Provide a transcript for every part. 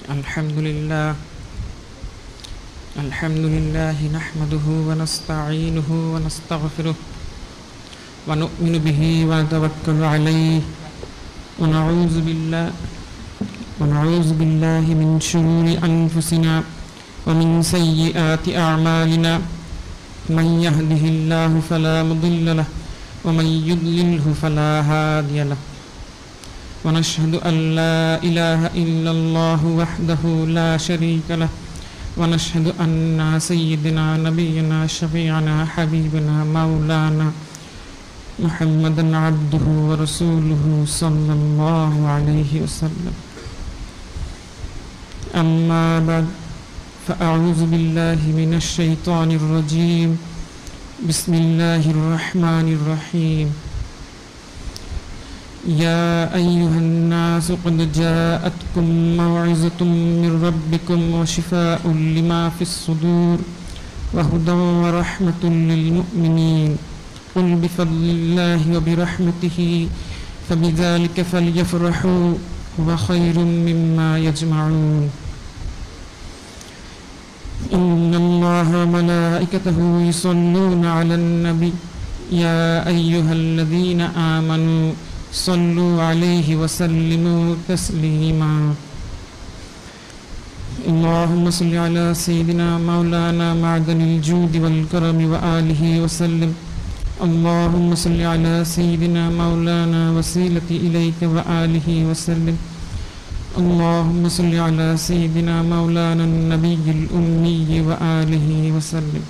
الحمد لله نحمده ونستعينه ونستغفره ونؤمن به ونتوكل عليه ونعوذ بالله من شرور أنفسنا ومن سيئات أعمالنا من يهده الله فلا مضل له ومن يضلله فلا هادي له ونشهد أن لا إله إلا الله وحده لا شريك له ونشهد أن سيدنا نبينا شفيعنا حبيبنا مولانا محمدا عبده ورسوله صلى الله عليه وسلم. أما بعد فأعوذ بالله من الشيطان الرجيم. بسم الله الرحمن الرحيم. يا أيها الناس قد جاءتكم موعظة من ربكم وشفاء لما في الصدور وهدى ورحمة للمؤمنين. قل بفضل الله وبرحمته فبذلك فليفرحوا هو خير مما يجمعون. إن الله وملائكته يصلون على النبي يا أيها الذين آمنوا صلوا عليه وسلموا تسليما. اللهم صل على سيدنا مولانا معدن الجود والكرم وآله وسلم. اللهم صل على سيدنا مولانا وسيلة إليك وآله وسلم. اللهم صل على سيدنا مولانا النبي الأمي وآله وسلم.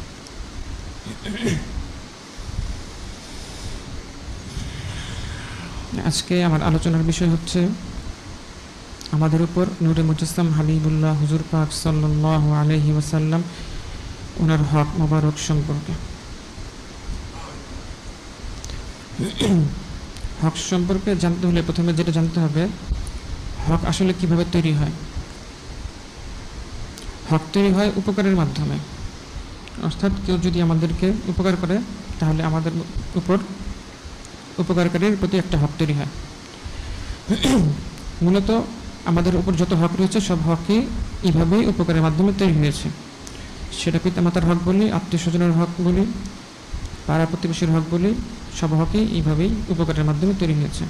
আজকে আমার আলোচনার বিষয় হচ্ছে আমাদের উপর নূরে মুজাসসাম হাবিবুল্লাহ হুজুর পাক সাল্লাল্লাহু আলাইহি ওয়াসাল্লাম ওনার হক মোবারক সম্পর্কে। হক সম্পর্কে জানতে হলে প্রথমে যেটা জানতে হবে, হক আসলে কিভাবে তৈরি হয়। হক তৈরি হয় উপকারের মাধ্যমে, অর্থাৎ কেউ যদি আমাদেরকে উপকার করে তাহলে আমাদের উপর উপকারকারীর প্রতি একটা হক তৈরি হয়। মূলত আমাদের উপর যত হক রয়েছে সব হকই এইভাবেই উপকারের মাধ্যমে তৈরি হয়েছে। সেটা পিতামাতার হক বলি, আত্মীয় স্বজনের হক বলি, পাড়া প্রতিবেশীর হক বলি, সব হকই এইভাবেই উপকারের মাধ্যমে তৈরি হয়েছে।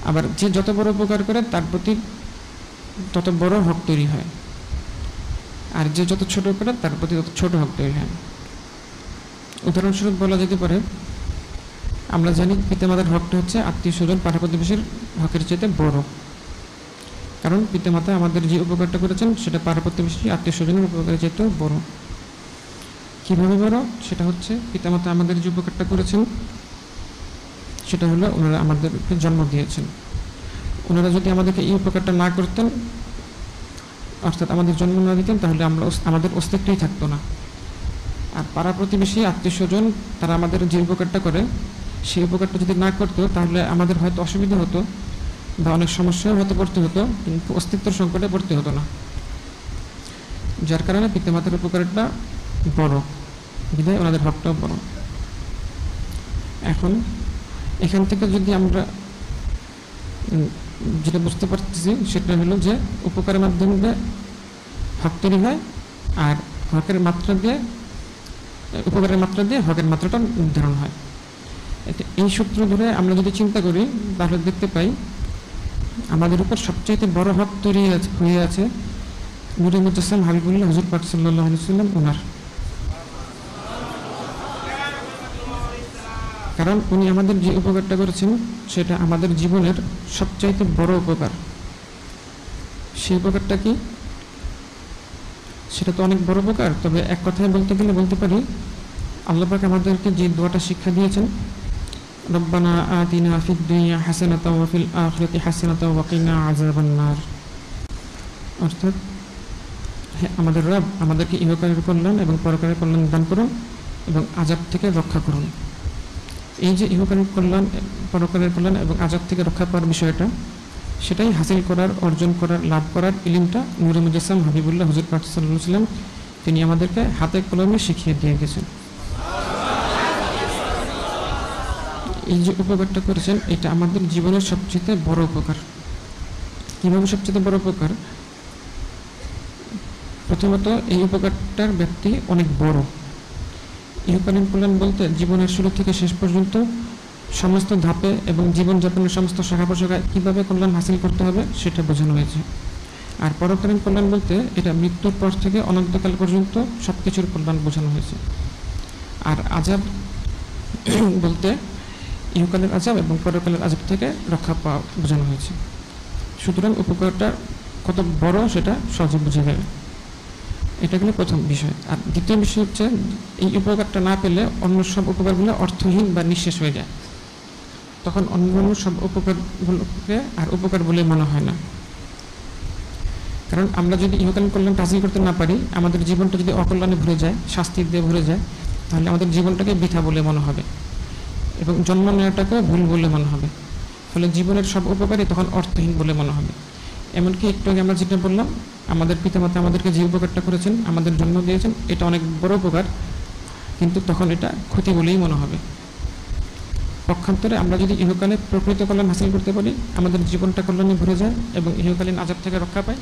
আবার যে যত বড় উপকার করে তার প্রতি তত বড় হক তৈরি হয়, আর যে যত ছোট করে তার প্রতি তত ছোট হক তৈরি হয়। উদাহরণস্বরূপ বলা যেতে পারে, আমরা জানি পিতামাতার হকটা হচ্ছে আত্মীয় স্বজন পাড়া প্রতিবেশীর হকের চাইতে বড়, কারণ পিতামাতা আমাদের যে উপকারটা করেছেন সেটা পাড়া প্রতিবেশী আত্মীয় স্বজনের উপকারের চাইতেও বড়। কীভাবে বড়? সেটা হচ্ছে পিতামাতা আমাদের যে উপকারটা করেছেন সেটা হলো ওনারা আমাদেরকে জন্ম দিয়েছেন। ওনারা যদি আমাদেরকে এই উপকারটা না করতেন, অর্থাৎ আমাদের জন্ম না দিতেন, তাহলে আমাদের অস্তিত্বই থাকতো না। আর পাড়া প্রতিবেশী আত্মীয় স্বজন তারা আমাদের যে উপকারটা করে সেই উপকারটা যদি না করতো তাহলে আমাদের হয়তো অসুবিধা হতো বা অনেক সমস্যাও হয়তো পড়তে হতো, কিন্তু অস্তিত্বের সংকটে পড়তে হতো না। যার কারণে পিতামাতার উপকারটা বড়, বিধায় ওনাদের হকটাও বড়। এখন এখান থেকে যদি আমরা যেটা বুঝতে পারতেছি সেটা হলো যে উপকারের মাধ্যমে হক তৈরি হয়, আর হকের মাত্রা দিয়ে উপকারের মাত্রা দিয়ে হকের মাত্রাটা নির্ধারণ হয়। এই সূত্র ধরে আমরা যদি চিন্তা করি তাহলে দেখতে পাই আমাদের উপর সবচেয়ে বড় হক তৈরি হয়ে আছে নূরে মুজাসসাম হাবিবুল্লাহ হুজুর পাক সাল্লাল্লাহু আলাইহি ওয়াসাল্লাম ওনার। কারণ উনি আমাদের যে উপকারটা করেছেন সেটা আমাদের জীবনের সবচাইতে বড় উপকার। সেই উপকারটা কি? সেটা তো অনেক বড় উপকার, তবে এক কথায় বলতে গেলে বলতে পারি আল্লাহ পাক আমাদেরকে যে দোয়াটা শিক্ষা দিয়েছেন, রব্বানা আতিনা ফিদ দুনিয়া হাসানাতাও ওয়া ফিল আখিরাতি হাসানাতাও ওয়া কিনা আযাবান নার। অর্থাৎ আমাদের রব আমাদেরকে ইহকালের কল্যাণ এবং পরকালের কল্যাণ দান করুন এবং আযাব থেকে রক্ষা করুন। এই যে ইহকালের কল্যাণ, পরকালের কল্যাণ এবং আযাব থেকে রক্ষা পাওয়ার বিষয়টা, সেটাই হাসিল করার, অর্জন করার, লাভ করার ইলমটা নূরে মুজাসসাম হাবিবুল্লাহ হুজুর পাক সাল্লাল্লাহু আলাইহি ওয়াসাল্লাম তিনি আমাদেরকে হাতে কলমে শিখিয়ে দিয়ে গেছেন। এই যে উপকারটা করেছেন এটা আমাদের জীবনের সবচেয়ে বড় উপকার। কীভাবে সবচেয়ে বড় উপকার? প্রথমত এই উপকারটার ব্যক্তি অনেক বড়। ইহকালীন কল্যাণ বলতে জীবনের শুরু থেকে শেষ পর্যন্ত সমস্ত ধাপে এবং জীবনযাপনের সমস্ত শাখা প্রশাখায় কীভাবে কল্যাণ হাসিল করতে হবে সেটা বোঝানো হয়েছে। আর পরকালীন কল্যাণ বলতে এটা মৃত্যুর পর থেকে অনন্তকাল পর্যন্ত সব কিছুর কল্যাণ বোঝানো হয়েছে। আর আযাব বলতে ইহকালের আযাব এবং পরকালের আযাব থেকে রক্ষা পাওয়া বোঝানো হয়েছে। সুতরাং উপকারটা কত বড় সেটা সহজে বুঝে যাবে। এটা গেলে প্রথম বিষয়। আর দ্বিতীয় বিষয় হচ্ছে এই উপকারটা না পেলে অন্য সব উপকারগুলো অর্থহীন বা নিঃশেষ হয়ে যায়। তখন অন্য সব উপকারগুলোকে আর উপকার বলে মনে হয় না। কারণ আমরা যদি ইহকালীন কল্যাণটা হাসিল করতে না পারি, আমাদের জীবনটা যদি অকল্যাণে ভরে যায়, শাস্তি দিয়ে ভরে যায়, তাহলে আমাদের জীবনটাকে বৃথা বলে মনে হবে এবং জন্ম নেওয়াটাকেও ভুল বলে মনে হবে। ফলে জীবনের সব উপকারই তখন অর্থহীন বলে মনে হবে। এমনকি একটু আগে আমরা যেটা বললাম, আমাদের পিতামাতা আমাদেরকে যে উপকারটা করেছেন, আমাদের জন্ম দিয়েছেন, এটা অনেক বড় উপকার, কিন্তু তখন এটা ক্ষতি বলেই মনে হবে। পক্ষান্তরে আমরা যদি ইহকালে প্রকৃত কল্যাণ হাসিল করতে পারি, আমাদের জীবনটা কল্যাণে ভরে যায় এবং ইহকালীন আযাব থেকে রক্ষা পাই,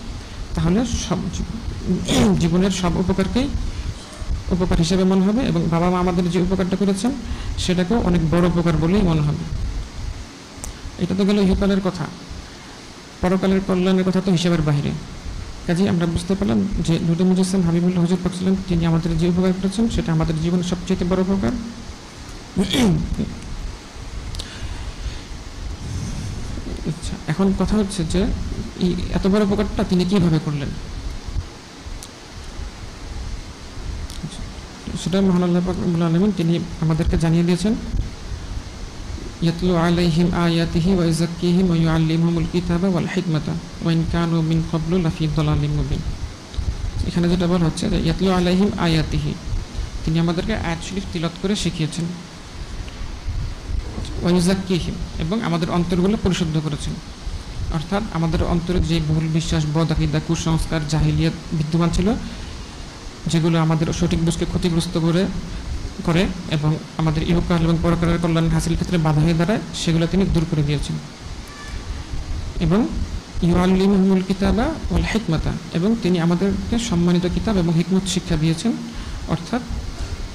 তাহলে সব জীবনের সব উপকারকেই উপকার হিসেবে মনে হবে এবং বাবা মা আমাদের যে উপকারটা করেছেন সেটাকেও অনেক বড় উপকার বলেই মনে হবে। এটা তো গেল ইহকালের কথা। পরকালের কল্যাণের কথা তো হিসাবের বাইরে। কাজেই আমরা বুঝতে পারলাম যে নূরে মুজাসসাম হাবিবুল্লাহ হুজুর পাক ছিলেন, তিনি আমাদের যে উপকার করেছেন সেটা আমাদের জীবনের সবচেয়ে বড় উপকার। আচ্ছা, এখন কথা হচ্ছে যে এই এত বড় উপকারটা তিনি কিভাবে করলেন, সেটা মহান আল্লাহ পাক রব্বুল আলামিন তিনি আমাদেরকে জানিয়ে দিয়েছেন। ইয়াতলু আলাইহিম আয়াতিহি ওয়া ইউযাক্কিহিম ওয়া ইউআল্লিমুহুমুল কিতাবা ওয়াল হিকমাতা ওয়া ইন কানু মিন ক্বাবলু লাফি দালালিম মুবিন। এখানে যেটা বলা হচ্ছে যে ইয়াতলু আলাইহিম আয়াতিহি, তিনি আমাদেরকে আয়াত শরীফ তিলাওয়াত করে শিখিয়েছেন। ওয়া ইউযাক্কিহিম, এবং আমাদের অন্তরগুলো পরিশুদ্ধ করেছেন। অর্থাৎ আমাদের অন্তরে যে ভুল বিশ্বাস, বদ আকীদা, কুসংস্কার, জাহিলিয়াত বিদ্যমান ছিল, যেগুলো আমাদের সঠিক বুঝকে ক্ষতিগ্রস্ত করে এবং আমাদের ইহকাল এবং পরকালের কল্যাণ হাসিল ক্ষেত্রে বাধা হয়ে দাঁড়ায়, সেগুলো তিনি দূর করে দিয়েছেন। এবং ইউআল্লিমুহুমুল কিতাবা ওয়াল হিকমাতা, এবং তিনি আমাদেরকে সম্মানিত কিতাব এবং হিকমত শিক্ষা দিয়েছেন। অর্থাৎ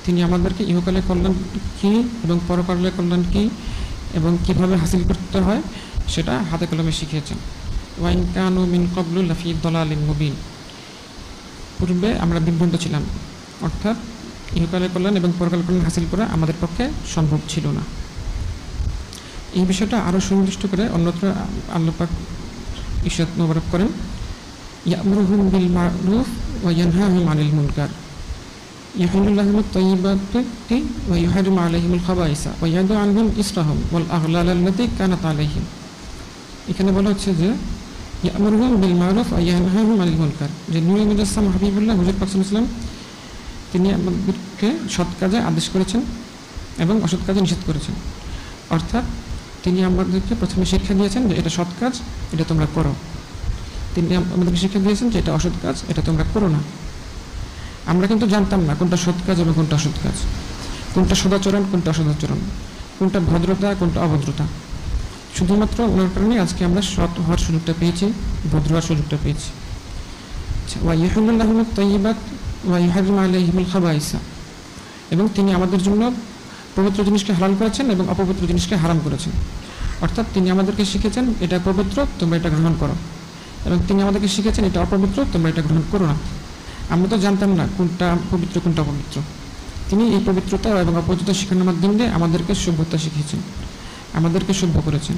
তিনি আমাদেরকে ইহকালের কল্যাণ কী এবং পরকালের কল্যাণ কী এবং কীভাবে হাসিল করতে হয় সেটা হাতে কলমে শিখিয়েছেন। ওয়া ইন কানু মিন ক্বাবলু লাফি দালালিম মুবিন, পূর্বে আমরা বিভ্রান্ত ছিলাম, অর্থাৎ ইহকালের কল্যাণ এবং পরকালের কল্যাণ হাসিল করা আমাদের পক্ষে সম্ভব ছিল না। এই বিষয়টা আরও সুনির্দিষ্ট করে অন্যত্র আল্লাহ পাক ইরশাদ মোবারক করেন, ইয়া'মুরুহুম বিল মা'রুফ ওয়া ইয়ানহাহুম আনিল মুনকার ইউহিল্লু লাহুমুত তাইয়্যিবাতি ওয়া ইউহাররিমু আলাইহিমুল খাবাইসা ওয়া ইয়াদউ আনহুম ইসরাহুম ওয়াল আগলাল আল্লাতী কানাত আলাইহিম। এখানে বলা হচ্ছে যে ইয়া'মুরুহুম বিল মা'রুফ ওয়া ইয়ানহাহুম আনিল মুনকার, যে নূরে মুজাসসাম হাবিবুল্লাহ হুজুর পাক সাল্লাল্লাহু আলাইহি ওয়াসাল্লাম তিনি আমাদেরকে সৎ কাজে আদেশ করেছেন এবং অসৎ কাজে নিষেধ করেছেন। অর্থাৎ তিনি আমাদেরকে প্রথমে শিক্ষা দিয়েছেন যে এটা সৎ কাজ, এটা তোমরা করো। তিনি আমাদেরকে শিক্ষা দিয়েছেন যে এটা অসৎ কাজ, এটা তোমরা করো না। আমরা কিন্তু জানতাম না কোনটা সৎ কাজ এবং কোনটা অসৎ কাজ, কোনটা সদাচরণ, কোনটা অসদাচরণ, কোনটা ভদ্রতা, কোনটা অভদ্রতা। শুধুমাত্র ওনার কারণে আজকে আমরা সৎ হওয়ার সুযোগটা পেয়েছি, ভদ্র হওয়ার সুযোগটা পেয়েছি। ওয়া ইউহিল্লু লাহুমুত তাইয়্যিবাত ওয়া ইউহাররিমু আলাইহিমুল খাবাইসা, এবং তিনি আমাদের জন্য পবিত্র জিনিসকে হালাল করেছেন এবং অপবিত্র জিনিসকে হারাম করেছেন। অর্থাৎ তিনি আমাদেরকে শিখেছেন এটা পবিত্র, তোমরা এটা গ্রহণ করো, এবং তিনি আমাদেরকে শিখেছেন এটা অপবিত্র, তোমরা এটা গ্রহণ করো না। আমরা তো জানতাম না কোনটা পবিত্র কোনটা অপবিত্র। তিনি এই পবিত্রতা এবং অপবিত্রতা শেখানোর মাধ্যমে দিয়ে আমাদেরকে সভ্যতা শিখিয়েছেন, আমাদেরকে সভ্য করেছেন।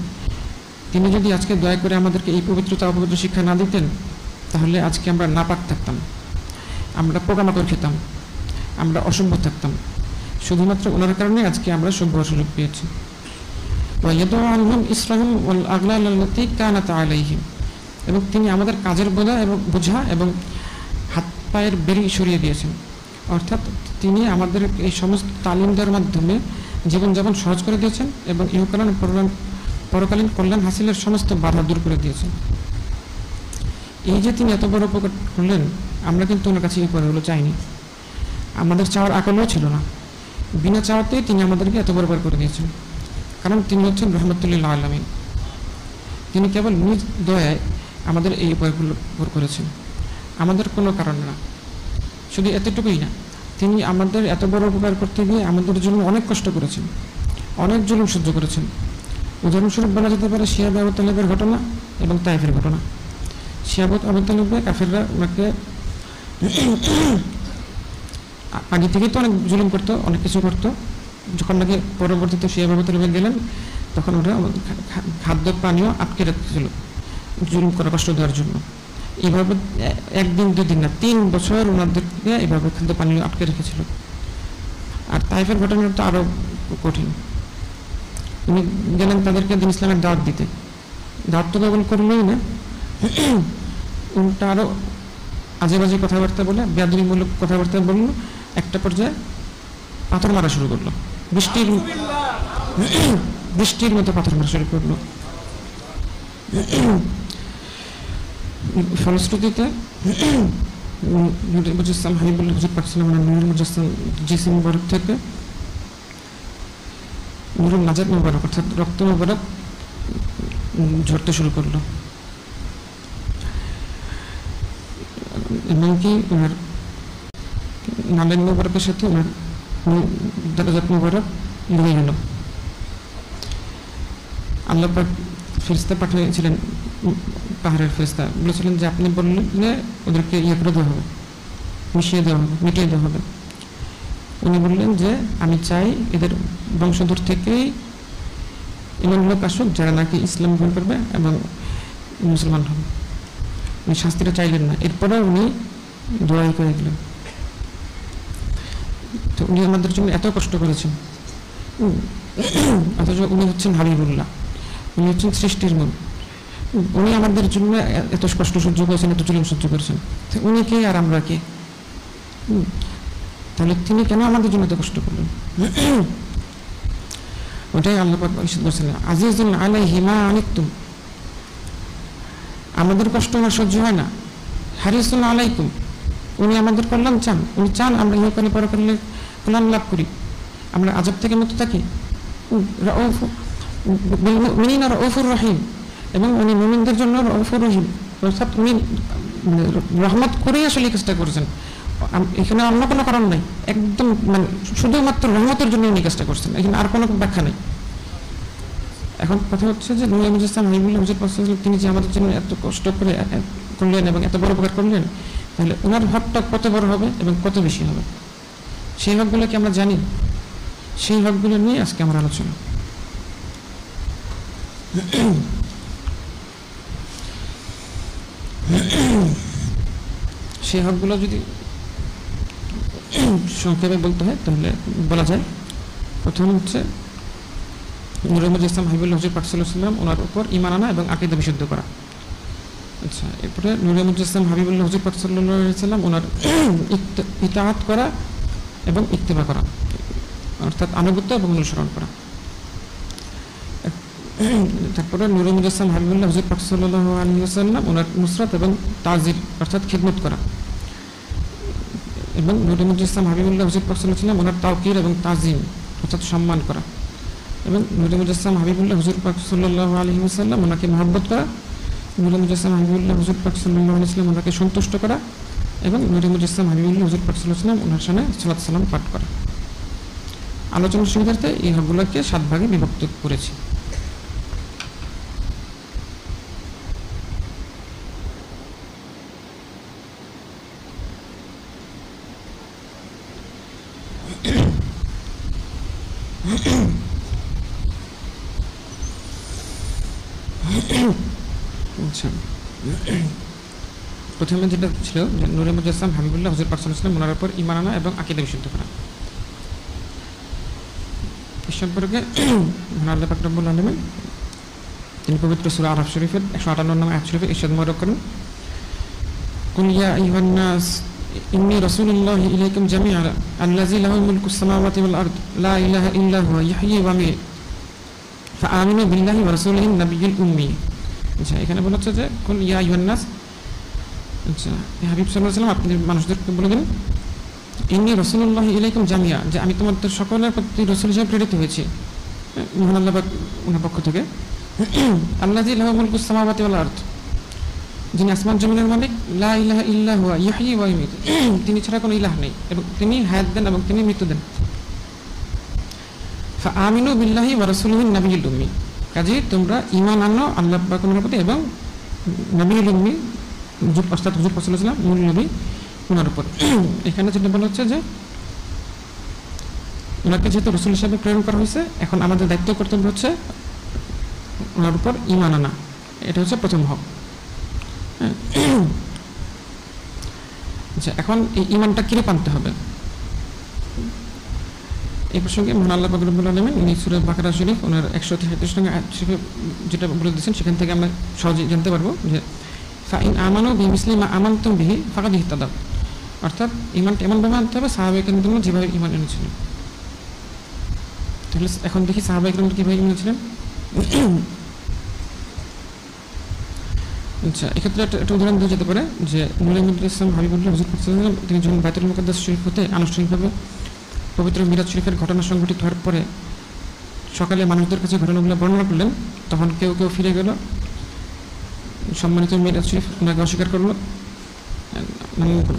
তিনি যদি আজকে দয়া করে আমাদেরকে এই পবিত্রতা অপবিত্র শিক্ষা না দিতেন, তাহলে আজকে আমরা নাপাক থাকতাম, আমরা পোকামাকড় খেতাম, আমরা অসভ্য থাকতাম। শুধুমাত্র ওনার কারণে আজকে আমরা সভ্য হওয়ার সুযোগ পেয়েছি। ওয়া ইয়াদউ আনহুম ইসরাহুম ওয়াল আগলাল আল্লাতী কানাত আলাইহিম, এবং তিনি আমাদের কাজের বোঝা এবং হাত পায়ের বেড়ি সরিয়ে দিয়েছেন। অর্থাৎ তিনি আমাদের এই সমস্ত তালিম দেওয়ার মাধ্যমে জীবনযাপন সহজ করে দিয়েছেন এবং ইহকালীন পরকালীন কল্যাণ হাসিলের সমস্ত বাধা দূর করে দিয়েছেন। এই যে তিনি এত বড় উপকার করলেন, আমরা কিন্তু ওনার কাছে এই উপকারগুলো চাইনি, আমাদের চাওয়ার আকলও ছিল না। বিনা চাওয়াতেই তিনি আমাদেরকে এত বড় উপকার করে দিয়েছেন, কারণ তিনি হচ্ছেন রহমতুল লিল আলামিন। তিনি কেবল নিজ দয়ায় আমাদের এই উপায়গুলো উপর করেছেন, আমাদের কোনো কারণ না। শুধু এতটুকুই না, তিনি আমাদের এত বড় উপকার করতে গিয়ে আমাদের জন্য অনেক কষ্ট করেছেন, অনেক জুলুম সহ্য করেছেন। উদাহরণস্বরূপ বলা যেতে পারে শিহাব আবু তালেবের ঘটনা এবং তাইফের ঘটনা। শিহাব আবু তালেবে কাফেররা ওনাকে আগে থেকেই তো অনেক জুলুম করতো, অনেক কিছু করতো। যখন নাকি পরবর্তীতে শিহাব আবু তালেবে গেলেন, তখন ওরা খাদ্য পানীয় আটকে রাখছিল জুলুম করা, কষ্ট দেওয়ার জন্য। এইভাবে একদিন দুদিন না, 3 বছর ওনাদেরকে এইভাবে খাদ্য পানীয় আটকে রেখেছিল। আর তাইফের ঘটনা তো আরো কঠিন। উনি গেলেন তাদেরকে দিন ইসলামের দাওয়াত দিতে, দাওয়াত তো কেবল করলোই না, উল্টা আরো আজে বাজে কথাবার্তা বলে, বেয়াদবিমূলক কথাবার্তা বললো। একটা পর্যায়ে পাথর মারা শুরু করলো, বৃষ্টির মতো পাথর মারা শুরু করলো। ফলশ্রুতিতে নূরুল মুজাসসাম হাবিবুল্লাহ হুজুর পাক সাল্লাল্লাহু আলাইহি ওয়া সাল্লাম নূরুল মুজাসসাম জিসিম মুবারক থেকে নূরুল নাজাত মুবারক অর্থাৎ রক্ত মুবারক ঝরতে শুরু করলো। এমনকি ওনার নালেন মুবারকের সাথে ওনার দারাজাত মুবারক লেগে গেল। আল্লাহ পাক ফেরেশতা পাঠিয়েছিলেন, পাহাড়ের ফেরেশতা বলেছিলেন যে আপনি বললে ওদেরকে ইয়ে করে দেওয়া হবে, মিশিয়ে দেওয়া হবে, মিটিয়ে দেওয়া হবে। উনি বললেন যে আমি চাই এদের বংশধর থেকেই এমন লোক আসুক যারা নাকি ইসলাম গ্রহণ করবে এবং মুসলমান হবে। উনি শাস্তিটা চাইলেন না, এরপরে উনি দোয়াই করে দিলেন। তো উনি আমাদের জন্য এত কষ্ট করেছেন, অথচ উনি হচ্ছেন হাবিবুল্লাহ, উনি হচ্ছেন সৃষ্টির মূল। উনি আমাদের জন্য এত কষ্ট সহ্য করেছেন, এত জুলুম সহ্য করেছেন। উনি কে আর আমরা কে? তাহলে তিনি কেন আমাদের জন্য এত কষ্ট করলেন? ওটাই আল্লাহ পাক বলেছেন, আজিজুন আলাইহি মা আনিতুম, আমাদের কষ্ট আমার সহ্য হয় না। হারিসুন আলাইকুম, উনি আমাদের কল্যাণ চান, উনি চান আমরা ইহকালে পরকালে কল্যাণ লাভ করি, আমরা আযাব থেকে মুক্ত থাকি। রাউফুর রহিম, এবং উনি মুমিনদের জন্য রাউফুর রহিম, অর্থাৎ উনি রহমত করেই আসলে কাজটা করেছেন। এখানে অন্য কোনো কারণ নাই, একদম মানে শুধুমাত্র রহমতের জন্য উনি কাজটা করছেন, এখানে আর কোনো ব্যাখ্যা নেই। এখন কথা হচ্ছে যে নূরুল মুজাসসাম হাবিবুল্লাহ হুজুর পাক সাল্লাল্লাহু আলাইহি ওয়াসাল্লাম তিনি যে আমাদের জন্য এত কষ্ট করে করলেন এবং এত বড় উপকার করলেন, তাহলে ওনার হকটা কত বড় হবে এবং কত বেশি হবে, সেই হকগুলো কি আমরা জানি? সেই হকগুলো নিয়ে আজকে আমার আলোচনা। সেই হকগুলো যদি সংক্ষেপে বলতে হয় তাহলে বলা যায়, প্রথম হচ্ছে নূরুল মুজাসসাম হাবিবুল্লাহ হুজুর পাক সাল্লাল্লাহু আলাইহি ওয়াসাল্লাম ওনার উপর ঈমান আনা এবং আকীদা বিশুদ্ধ করা। আচ্ছা, এরপরে নূরুল মুজাসসাম হাবিবুল্লাহ হুজুর পাক সাল্লাল্লাহু আলাইহি ওয়াসাল্লাম ওনার ইতাআত করা এবং ইত্তিবা করা, অর্থাৎ আনুগত্য এবং অনুসরণ করা। তারপরে নূরুল মুজাসসাম হাবিবুল্লাহ হুজুর পাক সাল্লাল্লাহু আলাইহি ওয়াসাল্লাম ওনার নুসরাত এবং তাজির অর্থাৎ খিদমত করা, এবং নূরুল মুজাসসাম হাবিবুল্লাহ হুজুর পাক সাল্লাল্লাহু আলাইহি ওয়াসাল্লাম ওনার তাওকির এবং তাজিম অর্থাৎ সম্মান করা, এবং নূরুল মুজাসসাম হাবিবুল্লাহ হুজুর পাক সাল্লাল্লাহু আলাইহি ওয়াসাল্লাম ওনাকে মহব্বত করা, নূরুল মুজাসসাম হাবিবুল্লাহ হুজুর পাক সাল্লাল্লাহু আলাইহি ওয়াসাল্লাম ওনাকে সন্তুষ্ট করা, এবং নূরুল মুজাসসাম হাবিবুল্লাহ হুজুর পাক সাল্লাল্লাহু আলাইহি ওয়াসাল্লাম ওনার সামনে সালাত সালাম পাঠ করা। আলোচনার সুবিধার্থে এই হকগুলোকে 7 ভাগে বিভক্ত করেছি। আচ্ছা, প্রথমে যেটা ছিল যে নূরুল মুজাসসাম হাবিবুল্লাহ হুজুর পাক সাল্লাল্লাহু আলাইহি ওয়াসাল্লাম ওনার উপর ঈমান আনা এবং আকীদা বিশুদ্ধ করা। এই সম্পর্কে আল্লাহ পাক রব্বুল আলামিন তিনি পবিত্র সূরা আরাফ শরীফের 158 নম্বর আয়াত শরীফে ইরশাদ মোবারক করেন, কুল ইয়া আইয়ুহান নাস ইন্নী রাসূলুল্লাহি ইলাইকুম জামিআন আল্লাযী লাহু মুলকুস সামাওয়াতি ওয়াল আরদ লা ইলাহা ইল্লা হুয়া ইহয়ী ওয়া ইউমীত ফাআমিনু বিল্লাহি ওয়া রাসূলিহিন নাবিয়্যিল উম্মি। আচ্ছা, এখানে বলা হচ্ছে যে কুল ইয়া আইয়ুহান নাস, আচ্ছা হাবিব সাল্লাল্লাহু আলাইহি ওয়াসাল্লাম আপনি মানুষদেরকে বলে দিন, ইন্নী রাসূলুল্লাহি ইলাইকুম জামিআ, যে আমি তোমাদের সকলের প্রতি রাসূল হিসেবে প্রেরিত হয়েছি মহান আল্লাহ পাক ওনার পক্ষ থেকে। আল্লাযী লাহু মুলকুস সামাওয়াতি ওয়াল আরদ, যিনি আসমান জমিনের মালিক, লা ইলাহা ইল্লা হুয়া ইহয়ি ওয়া ইউমীত, তিনি ছাড়া কোনো ইলাহ নেই এবং তিনি হায়াত দেন এবং তিনি মৃত্যু দেন। ফাআমিনু বিল্লাহি ওয়া রাসূলিহিন নাবিয়্যিল উম্মি, কাজেই তোমরা ঈমান আনো আল্লাহ পাকের প্রতি এবং নবিয়ুল উম্মি অর্থাৎ হুজুর পাক সাল্লাল্লাহু আলাইহি ওয়াসাল্লাম মূল নবী ওনার উপর। এখানে যেটা বলা হচ্ছে যে ওনাকে যেহেতু রাসূল হিসেবে প্রেরণ করা হয়েছে, এখন আমাদের দায়িত্ব কর্তব্য হচ্ছে ওনার উপর ঈমান আনা। এটা হচ্ছে প্রথম হক। আচ্ছা, এখন এই ঈমানটা কিভাবে আনতে হবে এই প্রসঙ্গে মহান আল্লাহ পাক রব্বুল আলামিন উনি সূরা বাকারা শরীফ ওনার 133 নং আয়াত শরীফে যেটা বলে দিয়েছেন, সেখান থেকে আমরা সহজেই জানতে পারবো যে ফাইন আমানু বিমিসলি মা আমানতুম বিহি ফাকাদ ইহতাদাউ, অর্থাৎ ঈমানটা এমনভাবে আনতে হবে সাহাবায়ে কেরাম যেভাবে ঈমান এনেছিলেন। তাহলে এখন দেখি সাহাবায়ে কেরাম কীভাবে ঈমান এনেছিলেন। আচ্ছা, এক্ষেত্রে একটা উদাহরণ দেওয়া যেতে পারে যে নূরে মুহাম্মদ ইসলাম হাবিবুল্লাহ হুজুর পাক সাল্লাল্লাহু আলাইহি ওয়াসাল্লাম তিনি যখন বাইতুল মুকাদ্দাস শরীফ হতে আনুষ্ঠানিকভাবে পবিত্র মিরাজ শরীফের ঘটনা সংঘটিত হওয়ার পরে সকালে মানুষদের কাছে ঘটনাগুলো বর্ণনা করলেন, তখন কেউ কেউ ফিরে গেল, সম্মানিত মিরাজ শরীফ ওনাকে অস্বীকার করলো,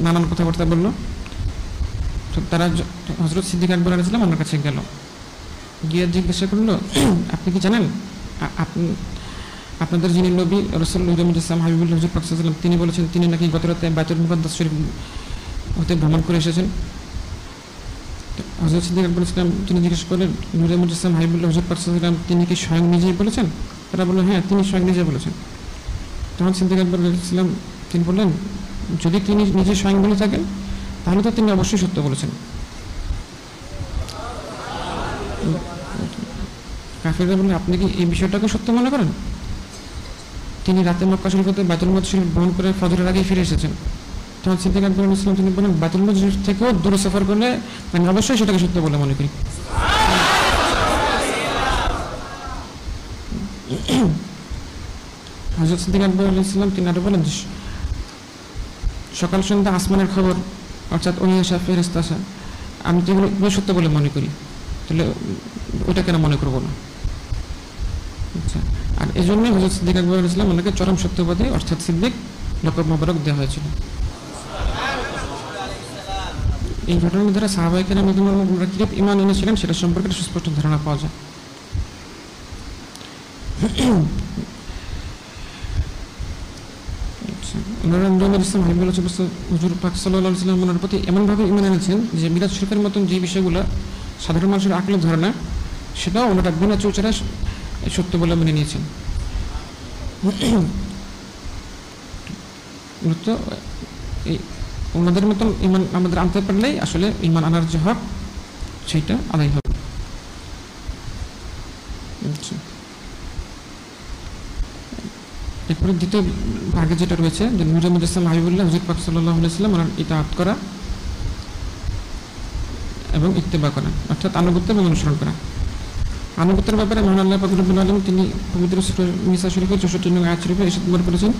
নানান কথাবার্তা বললো। তো তারা হযরত সিদ্দিক আকবর আলাইহিস সালাম আমার কাছে গেল, গিয়ে জিজ্ঞাসা করলো, আপনি কি জানেন আপনাদের যিনি নবী রাসূল মুহাম্মদ ইসলাম হাবিবুল্লাহ হুজুর পাক সাল্লাল্লাহু আলাইহি ওয়াসাল্লাম তিনি বলেছেন তিনি নাকি গত রাতে বাইতুল মুকাদ্দাস শরীফ হতে ভ্রমণ করে এসেছেন। হযরত সিদ্দিক আকবর ইসলাম তিনি জিজ্ঞেস করলেন, নূরে মুহাম্মদ ইসলাম হাবিবুল্লাহ হুজুর পাক সাল্লাল্লাহু আলাইহি ওয়াসাল্লাম তিনি কি স্বয়ং নিজেই বলেছেন? তারা বলল, হ্যাঁ তিনি স্বয়ং নিজে বলেছেন। তখন সিদ্দিক আকবর ইসলাম তিনি বললেন, যদি তিনি নিজে স্বয়ং বলে থাকেন তাহলে তো তিনি অবশ্যই সত্য বলেছেন। কাফিররা বললেন, আপনি কি এই বিষয়টাকে সত্য মনে করেন? তিনি রাতে মক্কা শরীফ হতে বাইতুল মুকাদ্দাস শরীফ ভ্রমণ করে ফজরের আগেই ফিরে এসেছেন। তখন সিদ্দিক আকবর ইসলাম তিনি বলেন, বাইতুল মুকাদ্দাস শরীফ থেকেও দূরে সফর করলে আমি অবশ্যই সেটাকে সত্য বলে মনে করি। হযরত সিদ্দিক আকবর ইসলাম তিনি আরো বলেন, সকাল সন্ধ্যা আসমানের খবর অর্থাৎ ওহী আসা, ফেরেশতা আসা, আমি তো এগুলো সত্য বলে মনে করি, তাহলে ওইটা কেন মনে করবো না? আচ্ছা, আর এই জন্যই হযরত সিদ্দিক আকবর ইসলাম ওনাকে চরম সত্যবাদী অর্থাৎ সিদ্দিক লকব মোবারক দেওয়া হয়েছিল। এই ঘটনার দ্বারা সাহাবায়ে কেরাম ওনারা কিভাবে ঈমান এনেছিলেন সেটা সম্পর্কে একটা সুস্পষ্ট ধারণা পাওয়া যায়। ওনারা নূরে ইসলাম হাবিবুল্লাহ হুজুর পাক সাল্লাল্লাহু আলাইহি ওয়াসাল্লাম ওনার প্রতি এমনভাবে ঈমান এনেছেন যে মিরাজ শরীফের মতন যে বিষয়গুলো সাধারণ মানুষের আকলের ধারণা, সেটাও ওনারা বিনা চুলচারা সত্য বলে মেনে নিয়েছেন। মূলত এই ওনাদের মতন ঈমান আমাদের আনতে পারলেই আসলে ঈমান আনার যে হক সেইটা আদায় হবে। এরপরে দ্বিতীয় ভাগে যেটা রয়েছে যে নূরে মুহাম্মদ ইসলাম হাবিবুল্লাহ হুজুর পাক সাল্লাল্লাহু আলাইহি ওয়াসাল্লাম ওনার ইতাআত করা এবং ইত্তেবা করা, অর্থাৎ আনুগত্য এবং অনুসরণ করা। আনুগত্যের ব্যাপারে মহান আল্লাহ পাক রব্বুল আলামিন তিনি পবিত্র সূরা নিসা শরীফের 64 নং আয়াত শরীফে এসব বলেছেন,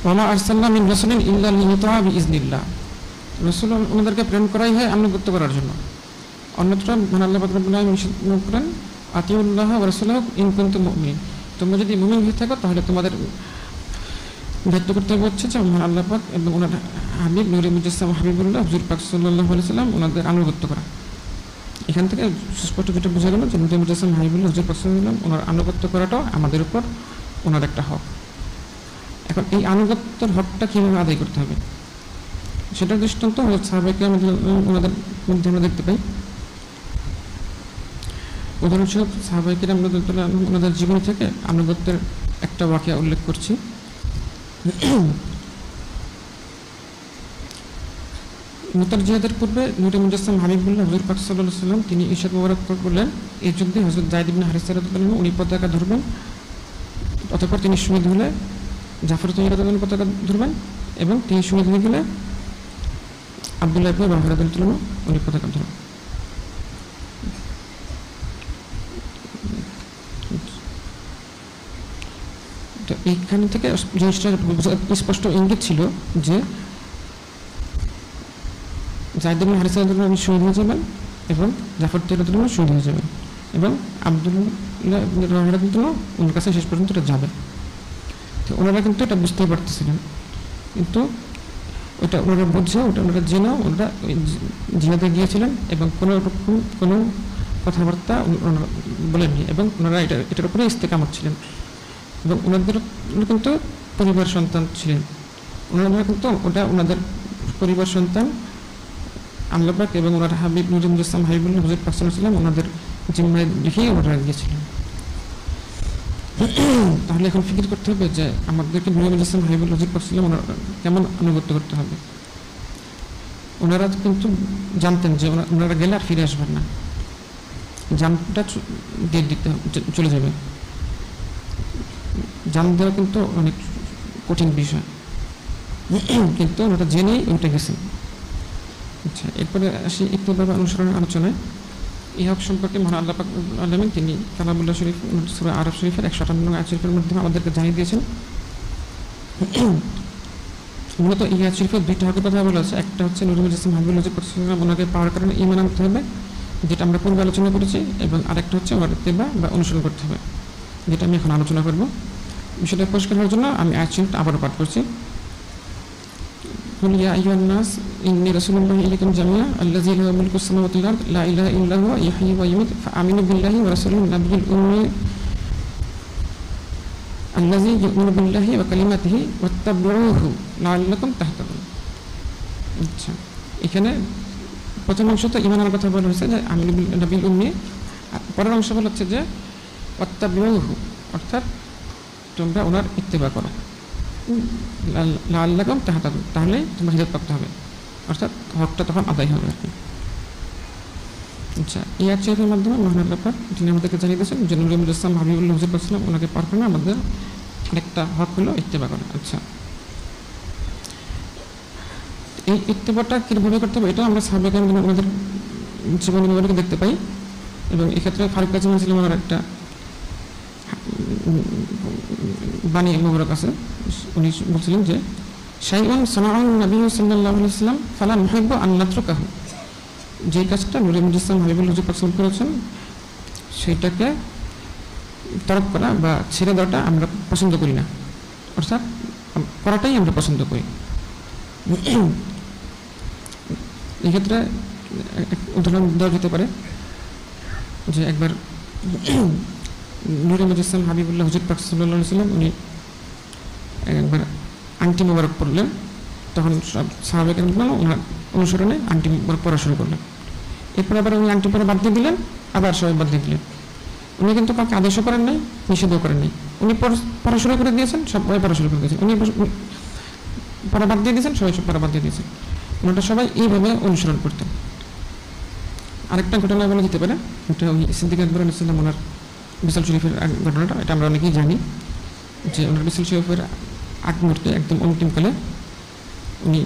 ওয়া মা আরসালনা মিন রাসূলিন ইল্লা লিইউতাআ বিইজনিল্লাহ, রাসূল ওনাদেরকে প্রেরণ করাই হয় আনুগত্য করার জন্য। অন্যত্র মহান আল্লাহ পাক রব্বুল আলামিন ইরশাদ করেন, আতিউল্লাহ ওয়া রাসূলাহু ইন কুনতুম মুমিনিন, তোমরা যদি মুমিন হয়ে থাকো তাহলে তোমাদের দায়িত্ব কর্তব্য হচ্ছে যে মহান আল্লাহ পাক এবং ওনার হাবিব নূরে মুহাম্মদ ইসলাম হাবিবুল্লাহ হুজুর পাক সাল্লাল্লাহু আলাইহি ওয়াসাল্লাম ওনাদের আনুগত্য করা। এখান থেকে সুস্পষ্ট যেটা বোঝা গেল যে নূরে মুহাম্মদ ইসলাম হাবিবুল্লাহ হুজুর পাক সাল্লাল্লাহু আলাইহি ওয়াসাল্লাম ওনার আনুগত্য করাটাও আমাদের উপর ওনার একটা হক। এখন এই আনুগত্যের হকটা কীভাবে আদায় করতে হবে সেটার দৃষ্টান্ত সাহাবায়ে কেরাম ওনাদের মধ্যে আমরা দেখতে পাই। উদাহরণস্বরূপ সাহাবায়ে কেরাম ওনাদের জীবন থেকে আনুগত্যের একটা ওয়াকিয়া উল্লেখ করছি। মুতার জিহাদের পূর্বে নূরে মুহাম্মদ ইসলাম হাবিবুল্লাহ হুজুর পাক সাল্লাল্লাহু আলাইহি ওয়াসাল্লাম তিনি ইরশাদ মোবারক করলেন, এই যুদ্ধে হযরত যায়েদ ইবনে হারিসা রাদিয়াল্লাহু আনহু উনি পতাকা ধরবেন, অতঃপর তিনি শহীদ হলে জাফর রাদিয়াল্লাহু আনহু পতাকা ধরবেন এবং তিনি শহীদ হয়ে গেলে আব্দুল্লাহ ইবনে রাওয়াহা রাদিয়াল্লাহু আনহু উনি পতাকা ধরবেন। তো এইখান থেকে জিনিসটা স্পষ্ট ইঙ্গিত ছিল যে যায়েদ ইবনে হারিসা রাদিয়াল্লাহু আনহু শহীদ হয়ে যাবেন এবং জাফর রাদিয়াল্লাহু আনহু শহীদ হয়ে যাবেন এবং আব্দুল্লাহ ইবনে রাওয়াহা রাদিয়াল্লাহু আনহু ওনার কাছে শেষ পর্যন্ত যাবে। তো ওনারা কিন্তু এটা বুঝতেই পারতেছিলেন, কিন্তু ওটা ওনারা বুঝে, ওটা ওনারা জেনে ওনারা জিহাদে গিয়েছিলেন এবং কোনো রকম কোনো কথাবার্তা ওনারা বলেননি, এবং ওনারা এটার উপরে ইস্তেকামত ছিলেন। এবং ওনারা কিন্তু পরিবার সন্তান ছিলেন, ওনারা কিন্তু ওটা ওনাদের পরিবার সন্তান আল্লাহ পাক এবং ওনার হাবিব নূরুল ইসলাম হাবিবুল্লাহ হুজুর পাক সাল্লাল্লাহু আলাইহি ওয়াসাল্লাম ওনাদের জিম্মায় রেখেই ওনারা গিয়েছিলেন। তাহলে এখন ফিকির করতে হবে যে আমাদেরকে নূরুল ইসলাম হাবিবুল্লাহ হুজুর পাক সাল্লাল্লাহু আলাইহি ওয়াসাল্লাম কেমন আনুগত্য করতে হবে। ওনারা কিন্তু জানতেন যে ওনারা গেলে আর ফিরে আসবেন না, জানটা দিয়ে দিতে চলে যাবে। জান দেওয়া কিন্তু অনেক কঠিন বিষয়, কিন্তু ওনারা জেনেই ওইটা গেছেন। আচ্ছা, এরপরে আসি ইত্তেবা বা অনুসরণের আলোচনায়। এই হক সম্পর্কে মহান আল্লাহ পাক রব্বুল আলামিন তিনি কালামুল্লাহ শরীফ সূরা আরাফ শরীফের 158 নং আয়াত শরীফের মাধ্যমে আমাদেরকে জানিয়ে দিয়েছেন। মূলত এই আয়াত শরীফে দুইটা হকের কথা বলা আছে। একটা হচ্ছে নূরুল ইসলাম হাবিবুল্লাহ ওনাকে পাওয়ার কারণে ঈমান আনতে হবে, যেটা আমরা পূর্বে আলোচনা করেছি, এবং আরেকটা হচ্ছে ওনার ইত্তেবা বা অনুসরণ করতে হবে, যেটা আমি এখন আলোচনা করব। বিষয়টা পরিষ্কার হওয়ার জন্য আমি আয়াত শরীফটা আবারও পাঠ করছি। قل يا أيها الناس إني رسول الله إليكم جميعا الذي له ملك السماوات والأرض لا إله إلا هو يحيي ويميت فآمنوا بالله ورسوله النبي الأمي الذي يؤمن بالله وكلماته واتبعوه لعلكم تهتدون। আচ্ছা, এখানে প্রথম অংশ তো ঈমানের কথা বলা হয়েছে যে আমিনু বিল্লাহি নবিল উম্মি, পরের অংশ বলা হচ্ছে যে ওয়াত্তাবিউহু, অর্থাৎ তোমরা ওনার ইত্তেবা করো, লাআল্লাকুম তাহতাদুন, তাহলে তোমরা হিদায়াত প্রাপ্ত হবে, অর্থাৎ হকটা তখন আদায় হবে আর কি। আচ্ছা, এই আয়াত শরীফের মাধ্যমে মহান আল্লাহ পাক তিনি আমাদেরকে জানিয়ে দিয়েছেন যে নূরুল ইসলাম হাবিবুল্লাহ হুজুর পাক সাল্লাল্লাহু আলাইহি ওয়াসাল্লাম ওনাকে পার করে আমাদের আরেকটা হক হলো ইত্তেবা করা। আচ্ছা, এই ইত্তেবাটা কীভাবে করতে হবে এটা আমরা সাহাবায়ে কেরাম ওনাদের জীবনী মোবারকে দেখতে পাই, এবং এক্ষেত্রে ফারুক কাজী মুসলিম ওনার একটা বাণী মোবারক আছে। উনি বলছিলেন যে শাইউন সানাউন নবী সাল্লাল্লাহু আলাইহি ওয়াসাল্লাম ফালা নুহিব্বু আন নাতরুকাহু, যে কাজটা নূরুল ইসলাম হাবিবুল্লাহ হুজুর পাক সাল্লাল্লাহু করেছেন সেইটাকে তরক করা বা ছেড়ে দেওয়াটা আমরা পছন্দ করি না, অর্থাৎ করাটাই আমরা পছন্দ করি। এক্ষেত্রে উদাহরণ দেওয়া যেতে পারে যে একবার নূরুল ইসলাম হাবিবুল্লাহ হুজুর পাক সাল্লাল্লাহু আলাইহি ওয়াসাল্লাম উনি একবার আংটি মোবারক পড়লেন, তখন সব সাহাবায়ে কেরাম ওনার অনুসরণে আংটি মোবারক পড়া শুরু করলেন। এরপর আবার উনি আংটি পরা বাদ দিয়ে দিলেন, আবার সবাই বাদ দিয়ে দিলেন। উনি কিন্তু কাউকে আদেশও করেন নাই, নিষেধও করেন নাই, উনি পড়া শুরু করে দিয়েছেন, সবাই পড়া শুরু করে দিয়েছেন। উনি পড়া বাদ দিয়ে দিয়েছেন, সবাই সব পড়া বাদ দিয়ে দিয়েছেন। ওনারা সবাই এইভাবে অনুসরণ করতেন। আরেকটা ঘটনা বলা যেতে পারে, এটা ওই সিদ্দিক আকবর আলাইহিস সালাম ওনার বিশাল শরীফের ঘটনাটা, এটা আমরা অনেকেই জানি যে ওনার বিশাল শরীফের আগ মুহূর্তে একদম অন্তিমকালে উনি